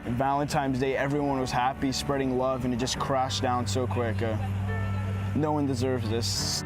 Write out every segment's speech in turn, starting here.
Valentine's Day, everyone was happy, spreading love, and it just crashed down so quick. No one deserves this.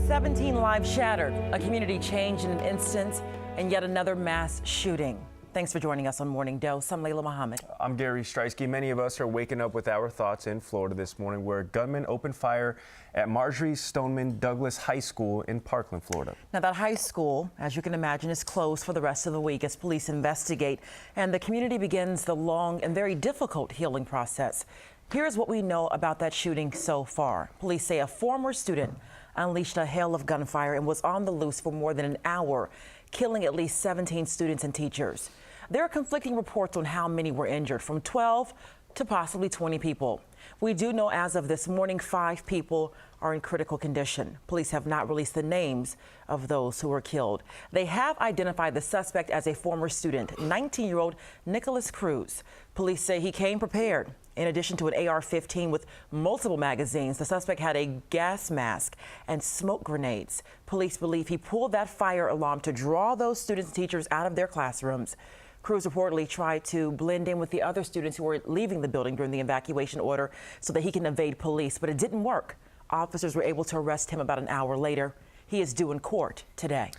"17 lives shattered, a community changed in an instant, and yet another mass shooting." Thanks for joining us on Morning Dose. I'm Layla Muhammad. I'm Gary Streisky. Many of us are waking up with our thoughts in Florida this morning, where gunmen opened fire at Marjorie Stoneman Douglas High School in Parkland, Florida. Now, that high school, as you can imagine, is closed for the rest of the week as police investigate, and the community begins the long and very difficult healing process. Here's what we know about that shooting so far. Police say a former student unleashed a hail of gunfire and was on the loose for more than an hour, killing at least 17 students and teachers. There are conflicting reports on how many were injured, from 12 to possibly 20 people. We do know as of this morning, 5 people are in critical condition. Police have not released the names of those who were killed. They have identified the suspect as a former student, 19-year-old Nicholas Cruz. Police say he came prepared. In addition to an AR-15 with multiple magazines, the suspect had a gas mask and smoke grenades. Police believe he pulled that fire alarm to draw those students and teachers out of their classrooms. Cruz reportedly tried to blend in with the other students who were leaving the building during the evacuation order so that he can evade police, but it didn't work. Officers were able to arrest him about an hour later. He is due in court today.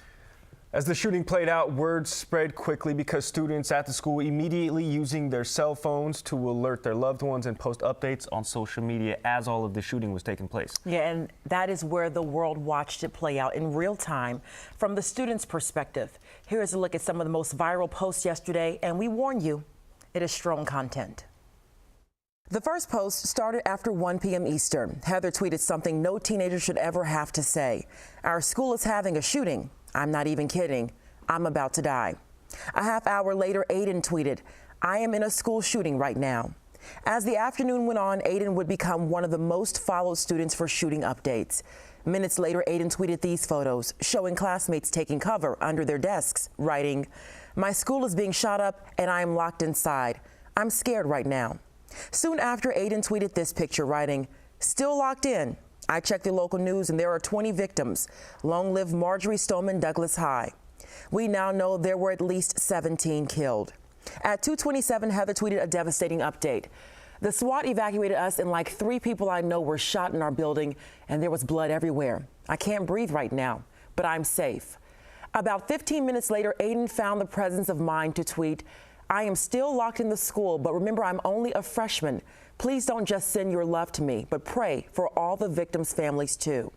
As the shooting played out, word spread quickly because students at the school immediately using their cell phones to alert their loved ones and post updates on social media as all of the shooting was taking place. Yeah, and that is where the world watched it play out in real time from the students' perspective. Here is a look at some of the most viral posts yesterday, and we warn you, it is strong content. The first post started after 1 p.m. Eastern. Heather tweeted something no teenager should ever have to say. "Our school is having a shooting. I'm not even kidding. I'm about to die." A half hour later, Aiden tweeted, "I am in a school shooting right now." As the afternoon went on, Aiden would become one of the most followed students for shooting updates. Minutes later, Aiden tweeted these photos showing classmates taking cover under their desks, writing, "My school is being shot up and I am locked inside. I'm scared right now." Soon after, Aiden tweeted this picture, writing, "Still locked in. I checked the local news and there are 20 victims. Long live Marjorie Stoneman Douglas High." We now know there were at least 17 killed. At 2:27, Heather tweeted a devastating update. "The SWAT evacuated us and like 3 people I know were shot in our building and there was blood everywhere. I can't breathe right now, but I'm safe." About 15 minutes later, Aiden found the presence of mind to tweet, "I am still locked in the school, but remember I'm only a freshman. Please don't just send your love to me, but pray for all the victims' families too."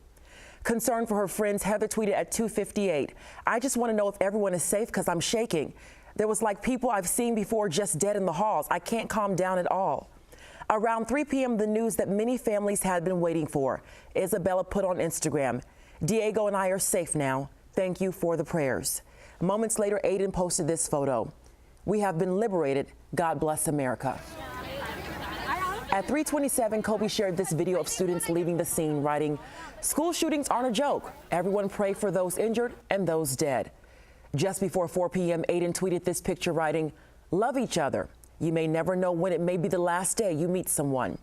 Concerned for her friends, Heather tweeted at 2:58, "I just want to know if everyone is safe because I'm shaking. There was like people I've seen before just dead in the halls. I can't calm down at all." Around 3 p.m., the news that many families had been waiting for. Isabella put on Instagram, "Diego and I are safe now. Thank you for the prayers." Moments later, Aiden posted this photo. "We have been liberated. God bless America." At 3:27, Kobe shared this video of students leaving the scene, writing, "School shootings aren't a joke. Everyone pray for those injured and those dead." Just before 4 p.m., Aiden tweeted this picture, writing, "Love each other. You may never know when it may be the last day you meet someone."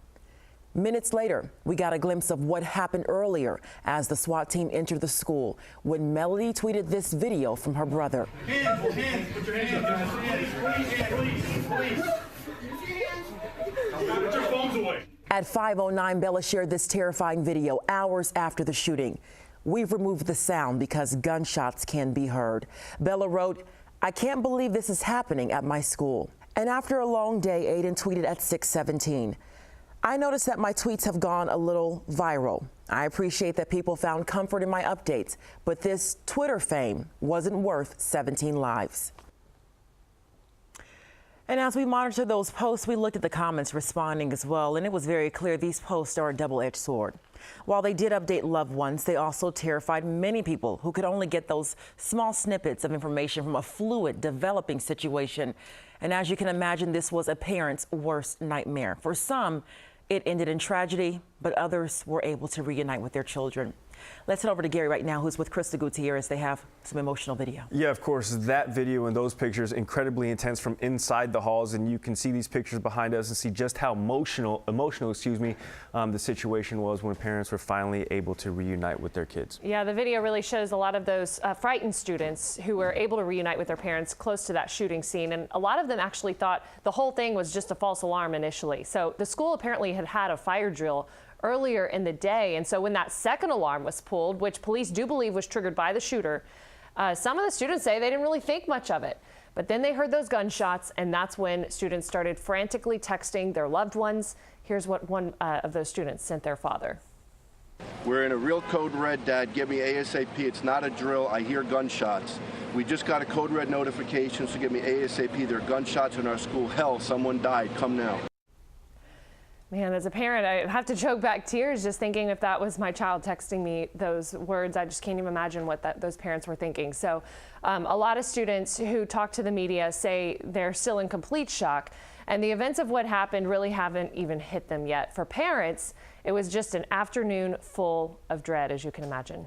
Minutes later, we got a glimpse of what happened earlier as the SWAT team entered the school when Melody tweeted this video from her brother. Hands, put your hands up, guys. Please. Put your phones away. At 5:09, Bella shared this terrifying video hours after the shooting. "We've removed the sound because gunshots can be heard." Bella wrote, "I can't believe this is happening at my school." And after a long day, Aiden tweeted at 6:17. "I noticed that my tweets have gone a little viral. I appreciate that people found comfort in my updates, but this Twitter fame wasn't worth 17 lives." And as we monitor those posts, we looked at the comments responding as well, and it was very clear these posts are a double-edged sword. While they did update loved ones, they also terrified many people who could only get those small snippets of information from a fluid, developing situation. And as you can imagine, this was a parent's worst nightmare. For some, it ended in tragedy, but others were able to reunite with their children. Let's head over to Gary right now, who's with Krista Gutierrez. They have some emotional video. Yeah, of course, that video and those pictures incredibly intense from inside the halls, and you can see these pictures behind us and see just how emotional, the situation was when parents were finally able to reunite with their kids. Yeah, the video really shows a lot of those frightened students who were able to reunite with their parents close to that shooting scene, and a lot of them actually thought the whole thing was just a false alarm initially. So the school apparently had a fire drill earlier in the day, and so when that second alarm was pulled, which police do believe was triggered by the shooter, some of the students say they didn't really think much of it. But then they heard those gunshots, and that's when students started frantically texting their loved ones. Here's what one of those students sent their father. We're in a real code red, Dad. Get me ASAP. It's not a drill. I hear gunshots. We just got a code red notification, so get me ASAP. There are gunshots in our school. Hell, someone died. Come now. Man, as a parent, I have to choke back tears just thinking if that was my child texting me those words. I just can't even imagine what those parents were thinking. So a lot of students who talk to the media say they're still in complete shock, and the events of what happened really haven't even hit them yet. For parents, it was just an afternoon full of dread, as you can imagine.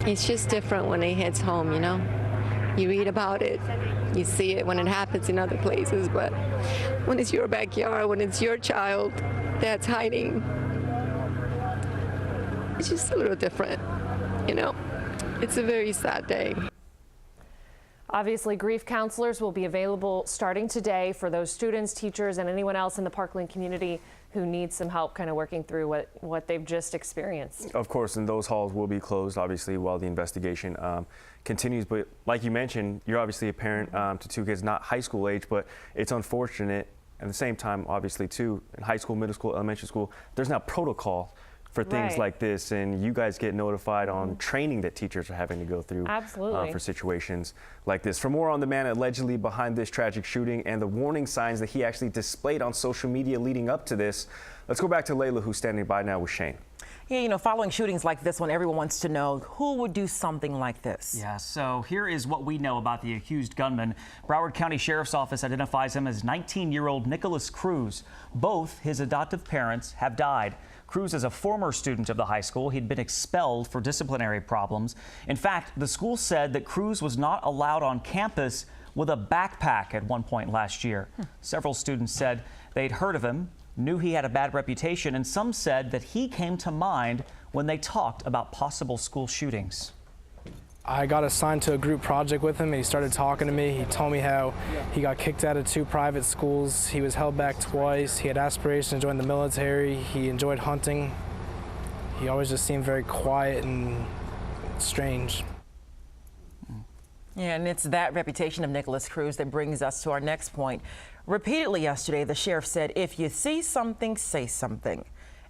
It's just different when it hits home, you know? You read about it, you see it when it happens in other places, but when it's your backyard, when it's your child that's hiding, it's just a little different, you know? It's a very sad day. Obviously, grief counselors will be available starting today for those students, teachers, and anyone else in the Parkland community who needs some help kind of working through what they've just experienced. Of course, and those halls will be closed, obviously, while the investigation continues. But like you mentioned, you're obviously a parent to two kids, not high school age, but it's unfortunate. At the same time, obviously, too, in high school, middle school, elementary school, there's now protocol for things Right. like this, and you guys get notified on training that teachers are having to go through Absolutely. for situations like this. For more on the man allegedly behind this tragic shooting and the warning signs that he actually displayed on social media leading up to this, let's go back to Layla, who's standing by now with Shane. Yeah, you know, following shootings like this one, everyone wants to know who would do something like this. Yeah, so here is what we know about the accused gunman. Broward County Sheriff's Office identifies him as 19-year-old Nicholas Cruz. Both his adoptive parents have died. Cruz is a former student of the high school. He'd been expelled for disciplinary problems. In fact, the school said that Cruz was not allowed on campus with a backpack at one point last year. Several students said they'd heard of him, knew he had a bad reputation, and some said that he came to mind when they talked about possible school shootings. I got assigned to a group project with him, and he started talking to me. He told me how he got kicked out of 2 private schools. He was held back twice. He had aspirations to join the military. He enjoyed hunting. He always just seemed very quiet and strange. Yeah, and it's that reputation of Nicholas Cruz that brings us to our next point. Repeatedly yesterday, the sheriff said, if you see something, say something.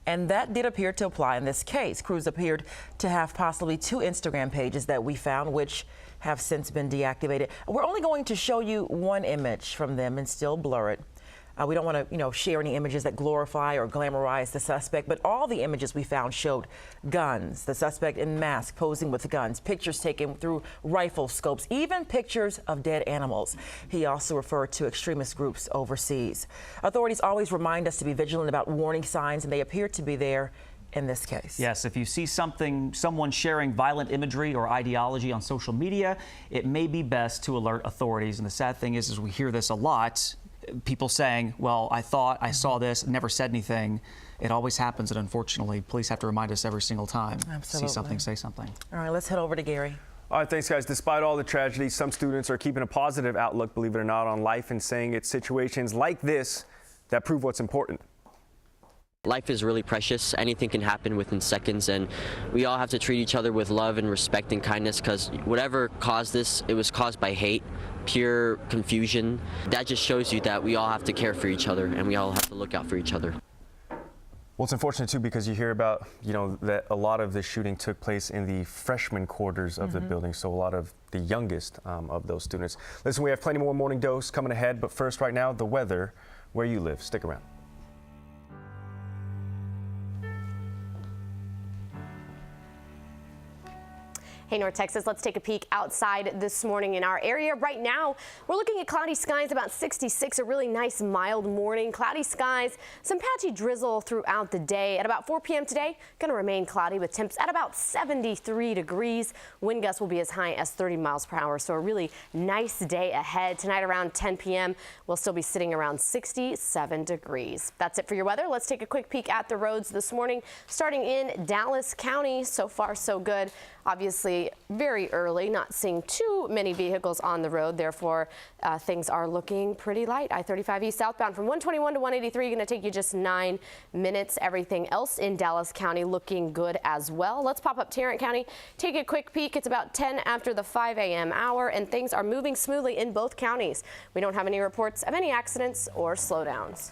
And that did appear to apply in this case. Cruz appeared to have possibly 2 Instagram pages that we found, which have since been deactivated. We're only going to show you one image from them and still blur it. We don't want to, share any images that glorify or glamorize the suspect, but all the images we found showed guns, the suspect in mask posing with guns, pictures taken through rifle scopes, even pictures of dead animals. He also referred to extremist groups overseas. Authorities always remind us to be vigilant about warning signs, and they appear to be there in this case. Yes, if you see someone sharing violent imagery or ideology on social media, it may be best to alert authorities. And the sad thing is we hear this a lot. People saying, well, I thought I saw this, never said anything. It always happens, and unfortunately, police have to remind us every single time. Absolutely. See something, say something. All right, let's head over to Gary. All right, thanks, guys. Despite all the tragedy, some students are keeping a positive outlook, believe it or not, on life and saying it's situations like this that prove what's important. Life is really precious. Anything can happen within seconds, and we all have to treat each other with love and respect and kindness, because whatever caused this, it was caused by hate, pure confusion. That just shows you that we all have to care for each other, and we all have to look out for each other. Well, it's unfortunate, too, because you hear about, that a lot of this shooting took place in the freshman quarters of the building, so a lot of the youngest of those students. Listen, we have plenty more Morning Dose coming ahead, but first, right now, the weather where you live. Stick around. Hey, North Texas, let's take a peek outside this morning in our area. Right now, we're looking at cloudy skies, about 66, a really nice mild morning. Cloudy skies, some patchy drizzle throughout the day. At about 4 p.m. today, going to remain cloudy with temps at about 73 degrees. Wind gusts will be as high as 30 miles per hour, so a really nice day ahead. Tonight around 10 p.m., we'll still be sitting around 67 degrees. That's it for your weather. Let's take a quick peek at the roads this morning, starting in Dallas County. So far, so good. Obviously, very early, not seeing too many vehicles on the road. Therefore, things are looking pretty light. I-35 east southbound from 121 to 183, going to take you just 9 minutes. Everything else in Dallas County looking good as well. Let's pop up Tarrant County, take a quick peek. It's about 10 after the 5 a.m. hour, and things are moving smoothly in both counties. We don't have any reports of any accidents or slowdowns.